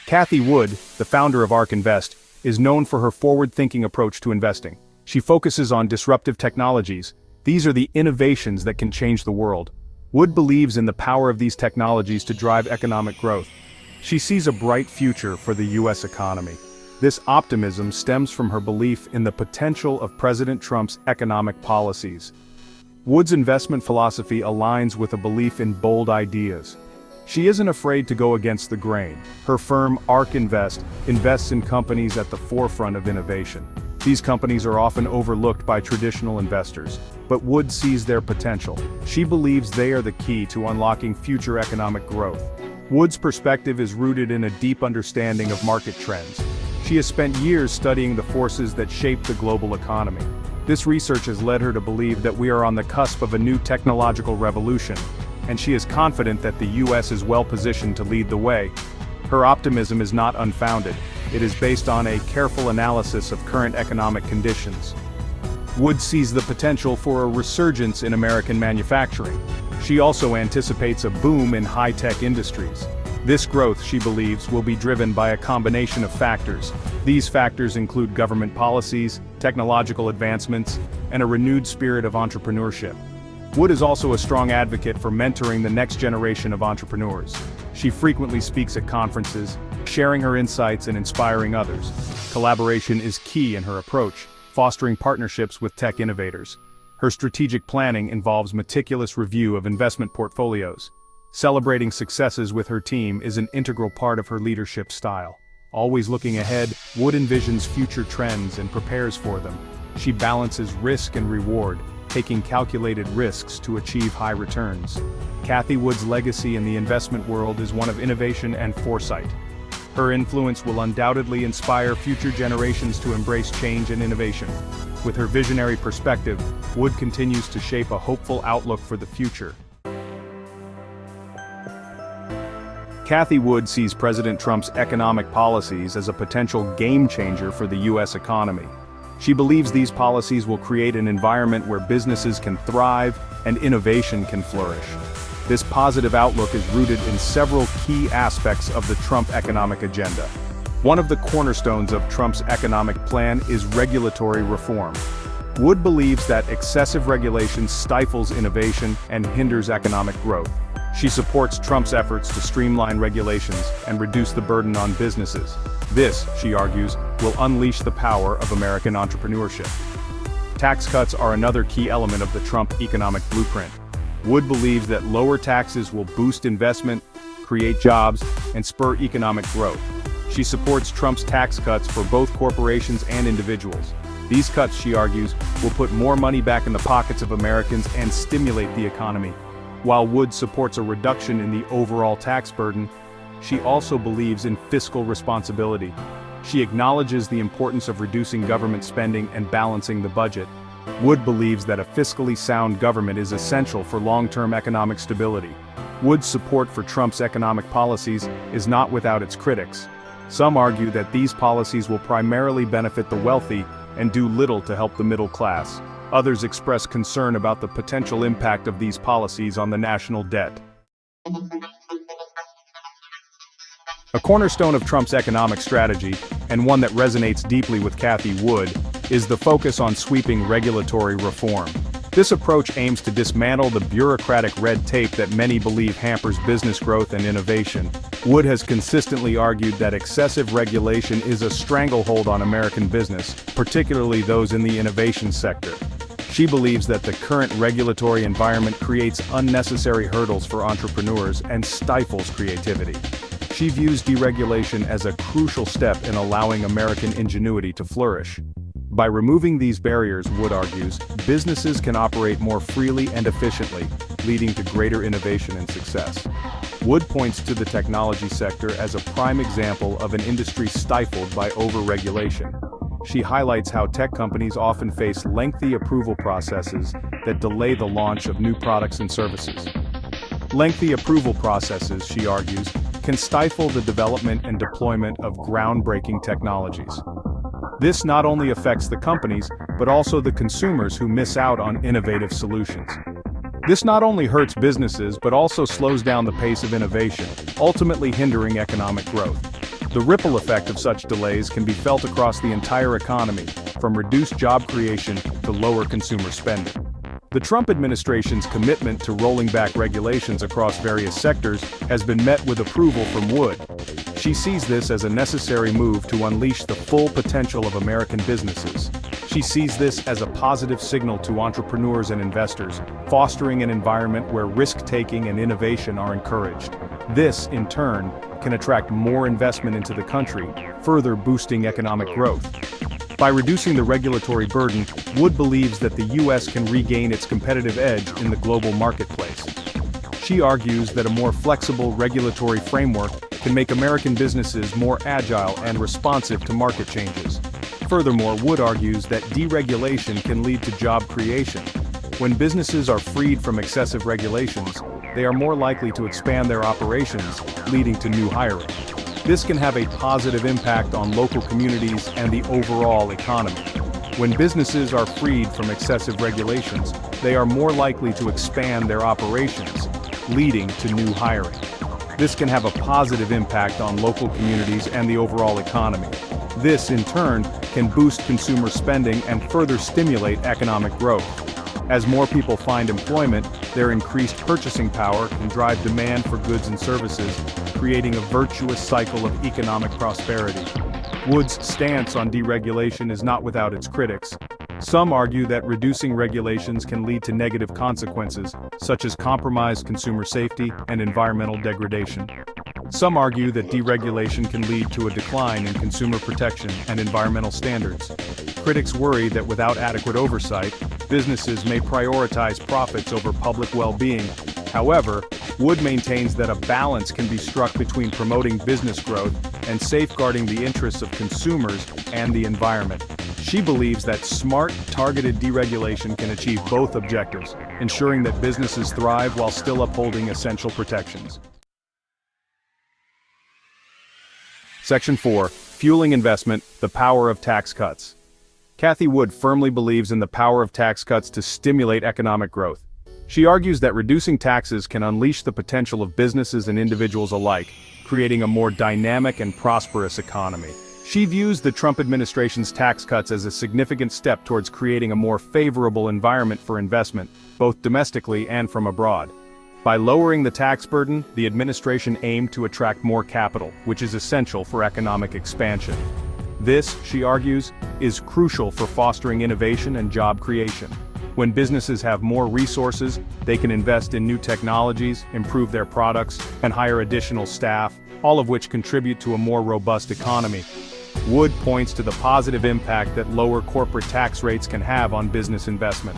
Cathie Wood, the founder of ARK Invest, is known for her forward-thinking approach to investing. She focuses on disruptive technologies. These are the innovations that can change the world. Wood believes in the power of these technologies to drive economic growth. She sees a bright future for the U.S. economy. This optimism stems from her belief in the potential of President Trump's economic policies. Wood's investment philosophy aligns with a belief in bold ideas. She isn't afraid to go against the grain. Her firm, ARK Invest, invests in companies at the forefront of innovation. These companies are often overlooked by traditional investors, but Wood sees their potential. She believes they are the key to unlocking future economic growth. Wood's perspective is rooted in a deep understanding of market trends. She has spent years studying the forces that shape the global economy. This research has led her to believe that we are on the cusp of a new technological revolution, and she is confident that the U.S. is well positioned to lead the way. Her optimism is not unfounded. It is based on a careful analysis of current economic conditions. Wood sees the potential for a resurgence in American manufacturing. She also anticipates a boom in high-tech industries. This growth, she believes, will be driven by a combination of factors. These factors include government policies, technological advancements, and a renewed spirit of entrepreneurship. Wood is also a strong advocate for mentoring the next generation of entrepreneurs. She frequently speaks at conferences, sharing her insights and inspiring others. Collaboration is key in her approach, fostering partnerships with tech innovators. Her strategic planning involves meticulous review of investment portfolios. Celebrating successes with her team is an integral part of her leadership style. Always looking ahead, Wood envisions future trends and prepares for them. She balances risk and reward, taking calculated risks to achieve high returns. Cathie Wood's legacy in the investment world is one of innovation and foresight. Her influence will undoubtedly inspire future generations to embrace change and innovation. With her visionary perspective, Wood continues to shape a hopeful outlook for the future. Cathie Wood sees President Trump's economic policies as a potential game-changer for the U.S. economy. She believes these policies will create an environment where businesses can thrive and innovation can flourish. This positive outlook is rooted in several key aspects of the Trump economic agenda. One of the cornerstones of Trump's economic plan is regulatory reform. Wood believes that excessive regulation stifles innovation and hinders economic growth. She supports Trump's efforts to streamline regulations and reduce the burden on businesses. This, she argues, will unleash the power of American entrepreneurship. Tax cuts are another key element of the Trump economic blueprint. Wood believes that lower taxes will boost investment, create jobs, and spur economic growth. She supports Trump's tax cuts for both corporations and individuals. These cuts, she argues, will put more money back in the pockets of Americans and stimulate the economy. While Wood supports a reduction in the overall tax burden, she also believes in fiscal responsibility. She acknowledges the importance of reducing government spending and balancing the budget. Wood believes that a fiscally sound government is essential for long-term economic stability. Wood's support for Trump's economic policies is not without its critics. Some argue that these policies will primarily benefit the wealthy and do little to help the middle class. Others express concern about the potential impact of these policies on the national debt. A cornerstone of Trump's economic strategy, and one that resonates deeply with Cathie Wood, is the focus on sweeping regulatory reform. This approach aims to dismantle the bureaucratic red tape that many believe hampers business growth and innovation. Wood has consistently argued that excessive regulation is a stranglehold on American business, particularly those in the innovation sector. She believes that the current regulatory environment creates unnecessary hurdles for entrepreneurs and stifles creativity. She views deregulation as a crucial step in allowing American ingenuity to flourish. By removing these barriers, Wood argues, businesses can operate more freely and efficiently, leading to greater innovation and success. Wood points to the technology sector as a prime example of an industry stifled by over-regulation. She highlights how tech companies often face lengthy approval processes that delay the launch of new products and services. Lengthy approval processes, she argues, can stifle the development and deployment of groundbreaking technologies. This not only affects the companies, but also the consumers who miss out on innovative solutions. This not only hurts businesses, but also slows down the pace of innovation, ultimately hindering economic growth. The ripple effect of such delays can be felt across the entire economy, from reduced job creation to lower consumer spending. The Trump administration's commitment to rolling back regulations across various sectors has been met with approval from Wood. She sees this as a necessary move to unleash the full potential of American businesses. She sees this as a positive signal to entrepreneurs and investors, fostering an environment where risk-taking and innovation are encouraged. This, in turn, can attract more investment into the country, further boosting economic growth. By reducing the regulatory burden, Wood believes that the U.S. can regain its competitive edge in the global marketplace. She argues that a more flexible regulatory framework can make American businesses more agile and responsive to market changes. Furthermore, Wood argues that deregulation can lead to job creation. When businesses are freed from excessive regulations, they are more likely to expand their operations, leading to new hiring. This can have a positive impact on local communities and the overall economy. When businesses are freed from excessive regulations, they are more likely to expand their operations, leading to new hiring. This can have a positive impact on local communities and the overall economy. This, in turn, can boost consumer spending and further stimulate economic growth. As more people find employment, their increased purchasing power can drive demand for goods and services, creating a virtuous cycle of economic prosperity. Wood's stance on deregulation is not without its critics. Some argue that reducing regulations can lead to negative consequences, such as compromised consumer safety and environmental degradation. Some argue that deregulation can lead to a decline in consumer protection and environmental standards. Critics worry that without adequate oversight, businesses may prioritize profits over public well-being. However, Wood maintains that a balance can be struck between promoting business growth and safeguarding the interests of consumers and the environment. She believes that smart, targeted deregulation can achieve both objectives, ensuring that businesses thrive while still upholding essential protections. Section 4. Fueling Investment, the Power of Tax Cuts. Cathie Wood firmly believes in the power of tax cuts to stimulate economic growth. She argues that reducing taxes can unleash the potential of businesses and individuals alike, creating a more dynamic and prosperous economy. She views the Trump administration's tax cuts as a significant step towards creating a more favorable environment for investment, both domestically and from abroad. By lowering the tax burden, the administration aimed to attract more capital, which is essential for economic expansion. This, she argues, is crucial for fostering innovation and job creation. When businesses have more resources, they can invest in new technologies, improve their products, and hire additional staff, all of which contribute to a more robust economy. Wood points to the positive impact that lower corporate tax rates can have on business investment.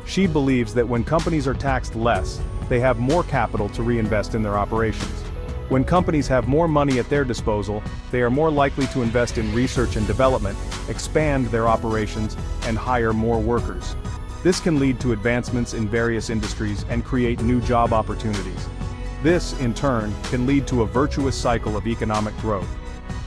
She believes that when companies are taxed less, they have more capital to reinvest in their operations. When companies have more money at their disposal, they are more likely to invest in research and development, expand their operations, and hire more workers. This can lead to advancements in various industries and create new job opportunities. This, in turn, can lead to a virtuous cycle of economic growth.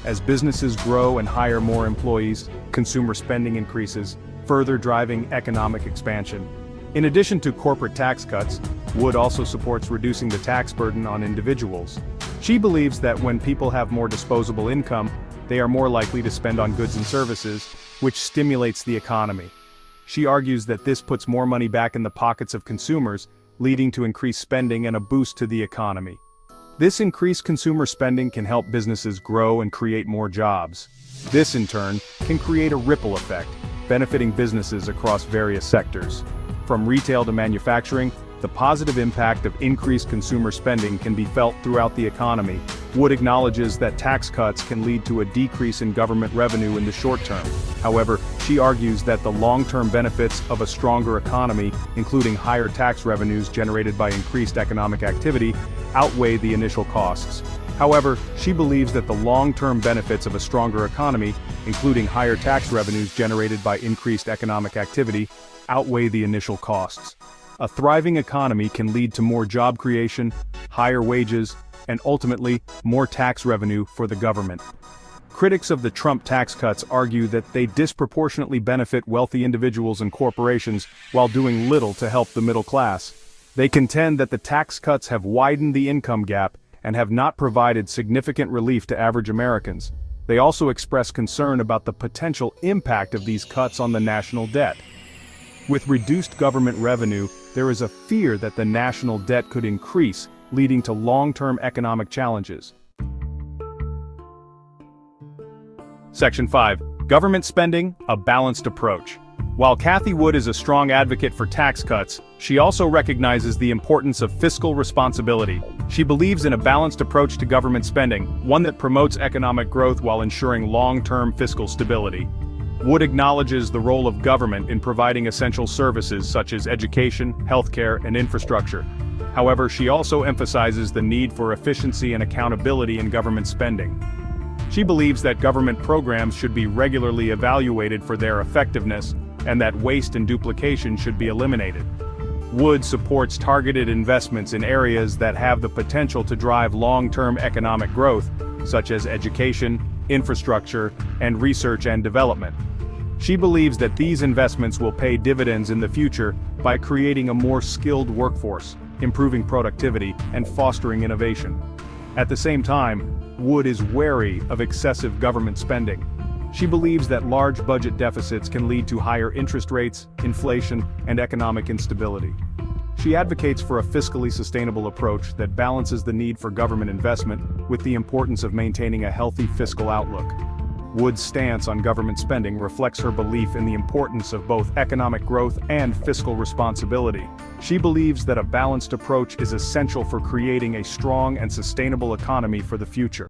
As businesses grow and hire more employees, consumer spending increases, further driving economic expansion. In addition to corporate tax cuts, Wood also supports reducing the tax burden on individuals. She believes that when people have more disposable income, they are more likely to spend on goods and services, which stimulates the economy. She argues that this puts more money back in the pockets of consumers, leading to increased spending and a boost to the economy. This increased consumer spending can help businesses grow and create more jobs. This, in turn, can create a ripple effect, benefiting businesses across various sectors. From retail to manufacturing, the positive impact of increased consumer spending can be felt throughout the economy. Wood acknowledges that tax cuts can lead to a decrease in government revenue in the short term. However, she argues that the long-term benefits of a stronger economy, including higher tax revenues generated by increased economic activity, outweigh the initial costs. However, she believes that the long-term benefits of a stronger economy, including higher tax revenues generated by increased economic activity, outweigh the initial costs. A thriving economy can lead to more job creation, higher wages, and ultimately, more tax revenue for the government. Critics of the Trump tax cuts argue that they disproportionately benefit wealthy individuals and corporations while doing little to help the middle class. They contend that the tax cuts have widened the income gap and have not provided significant relief to average Americans. They also express concern about the potential impact of these cuts on the national debt. With reduced government revenue, there is a fear that the national debt could increase, leading to long-term economic challenges. Section 5. Government spending, a balanced approach. While Cathie Wood is a strong advocate for tax cuts, she also recognizes the importance of fiscal responsibility. She believes in a balanced approach to government spending, one that promotes economic growth while ensuring long-term fiscal stability. Wood acknowledges the role of government in providing essential services such as education, healthcare, and infrastructure. However, she also emphasizes the need for efficiency and accountability in government spending. She believes that government programs should be regularly evaluated for their effectiveness, and that waste and duplication should be eliminated. Wood supports targeted investments in areas that have the potential to drive long-term economic growth, such as education, infrastructure, and research and development. She believes that these investments will pay dividends in the future by creating a more skilled workforce, improving productivity, and fostering innovation. At the same time, Wood is wary of excessive government spending. She believes that large budget deficits can lead to higher interest rates, inflation, and economic instability. She advocates for a fiscally sustainable approach that balances the need for government investment with the importance of maintaining a healthy fiscal outlook. Wood's stance on government spending reflects her belief in the importance of both economic growth and fiscal responsibility. She believes that a balanced approach is essential for creating a strong and sustainable economy for the future.